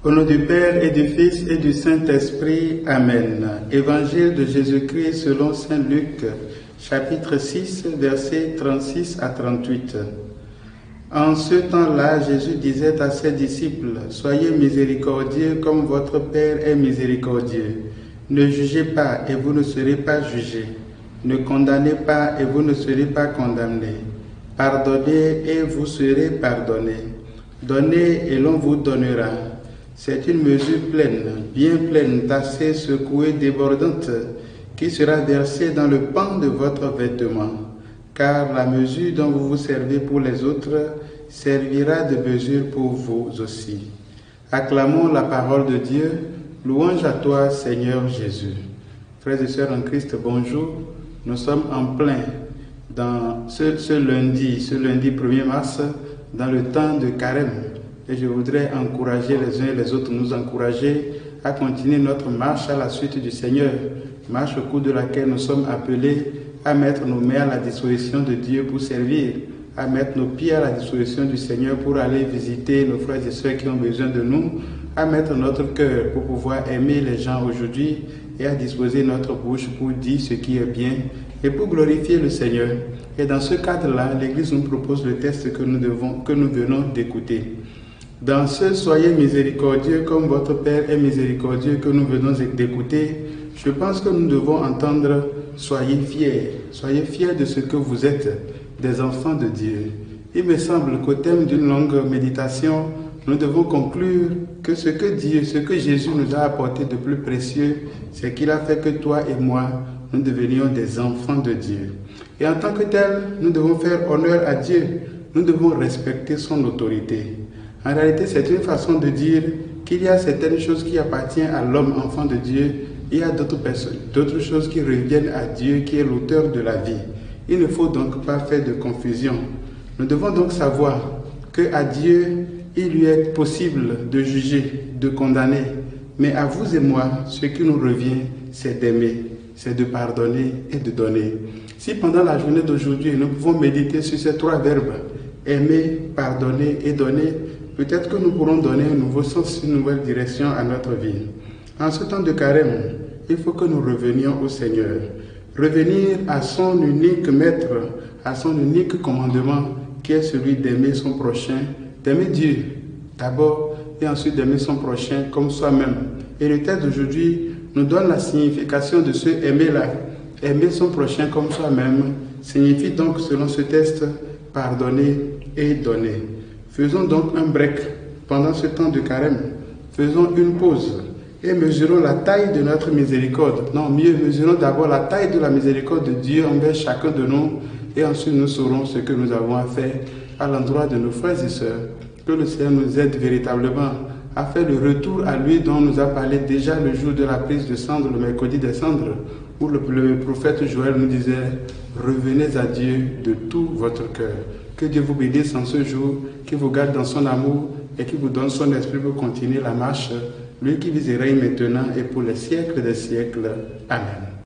Au nom du Père et du Fils et du Saint-Esprit. Amen. Évangile de Jésus-Christ selon saint Luc, chapitre 6, versets 36 à 38. En ce temps-là, Jésus disait à ses disciples, « Soyez miséricordieux comme votre Père est miséricordieux. Ne jugez pas et vous ne serez pas jugés. Ne condamnez pas et vous ne serez pas condamnés. Pardonnez et vous serez pardonnés. Donnez et l'on vous donnera. » C'est une mesure pleine, bien pleine, tassée, secouée, débordante, qui sera versée dans le pan de votre vêtement. Car la mesure dont vous vous servez pour les autres servira de mesure pour vous aussi. Acclamons la parole de Dieu. Louange à toi, Seigneur Jésus. Frères et sœurs en Christ, bonjour. Nous sommes en plein dans ce lundi 1er mars, dans le temps de carême. Et je voudrais encourager les uns et les autres, nous encourager à continuer notre marche à la suite du Seigneur, marche au cours de laquelle nous sommes appelés à mettre nos mains à la disposition de Dieu pour servir, à mettre nos pieds à la disposition du Seigneur pour aller visiter nos frères et sœurs qui ont besoin de nous, à mettre notre cœur pour pouvoir aimer les gens aujourd'hui et à disposer notre bouche pour dire ce qui est bien et pour glorifier le Seigneur. Et dans ce cadre-là, l'Église nous propose le texte que nous venons d'écouter. Dans ce « Soyez miséricordieux comme votre Père est miséricordieux » que nous venons d'écouter, je pense que nous devons entendre « Soyez fiers de ce que vous êtes, des enfants de Dieu ». Il me semble qu'au thème d'une longue méditation, nous devons conclure que ce que Jésus nous a apporté de plus précieux, c'est qu'il a fait que toi et moi, nous devenions des enfants de Dieu. Et en tant que tel, nous devons faire honneur à Dieu, nous devons respecter son autorité. En réalité, c'est une façon de dire qu'il y a certaines choses qui appartiennent à l'homme enfant de Dieu, il y a d'autres choses qui reviennent à Dieu qui est l'auteur de la vie. Il ne faut donc pas faire de confusion. Nous devons donc savoir qu'à Dieu, il lui est possible de juger, de condamner. Mais à vous et moi, ce qui nous revient, c'est d'aimer, c'est de pardonner et de donner. Si pendant la journée d'aujourd'hui, nous pouvons méditer sur ces trois verbes, aimer, pardonner et donner, peut-être que nous pourrons donner un nouveau sens, une nouvelle direction à notre vie. En ce temps de carême, il faut que nous revenions au Seigneur. Revenir à son unique maître, à son unique commandement, qui est celui d'aimer son prochain, d'aimer Dieu d'abord et ensuite d'aimer son prochain comme soi-même. Et le texte d'aujourd'hui nous donne la signification de ce aimer-là. Aimer son prochain comme soi-même signifie donc, selon ce texte, pardonner et donner. Faisons donc un break pendant ce temps de carême. Faisons une pause et mesurons la taille de notre miséricorde. Non, mieux, mesurons d'abord la taille de la miséricorde de Dieu envers chacun de nous et ensuite nous saurons ce que nous avons à faire à l'endroit de nos frères et sœurs. Que le Seigneur nous aide véritablement à faire le retour à lui dont nous a parlé déjà le jour de la prise de cendre, le mercredi des cendres, où le prophète Joël nous disait « Revenez à Dieu de tout votre cœur ». Que Dieu vous bénisse en ce jour, qu'il vous garde dans son amour et qu'il vous donne son esprit pour continuer la marche, lui qui vis et règne maintenant et pour les siècles des siècles. Amen.